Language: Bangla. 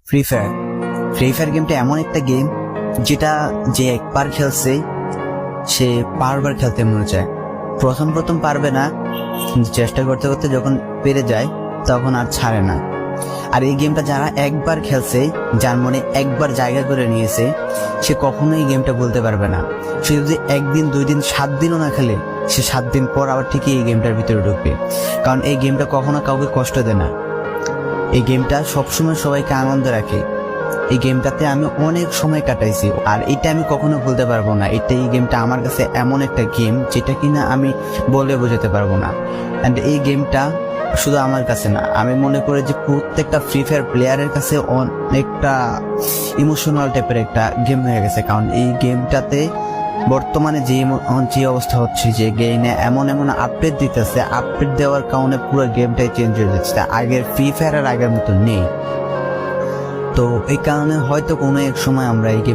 ফ্রি ফায়ার গেমটা এমন একটা গেম যেটা যে একবার খেলছে সে বারবার খেলতে মনে চায়। প্রথম পারবে না, কিন্তু চেষ্টা করতে করতে যখন পেরে যায় তখন আর ছাড়ে না। আর এই গেমটা যারা একবার খেলছে, যার মনে একবার জায়গা করে নিয়েছে, সে কখনোই এই গেমটা বলতে পারবে না। সে যদি 1 দিন 2 দিন 7 দিনও না খেলে, সে 7 দিন পর আবার ঠিকই এই গেমটার ভিতরে ঢুকবে। কারণ এই গেমটা কখনো কাউকে কষ্ট দেয় না। এই গেমটা সবসময় সবাইকে আনন্দ রাখে। এই গেমটাতে আমি অনেক সময় কাটাইছি, আর এটা আমি কখনো ভুলতে পারবো না। এই গেমটা আমার কাছে এমন একটা গেম যেটা কিনা আমি বলে বোঝাতে পারবো না। অ্যান্ড এই গেমটা শুধু আমার কাছে না, আমি মনে করি যে প্রত্যেকটা ফ্রি ফায়ার প্লেয়ারের কাছে অনেকটা ইমোশনাল টাইপের একটা গেম হয়ে গেছে। কারণ এই গেমটাতে বর্তমানে যে অবস্থা হচ্ছে, যে গেমে এমন আপডেট দিতেছে, আপডেট দেওয়ার কারণে পুরো গেমটাই চেঞ্জ হয়ে যাচ্ছে। আগের ফ্রি ফায়ার আর আগের মতো নেই। তো এই কারণে হয়তো কোনো এক সময় আমরা এই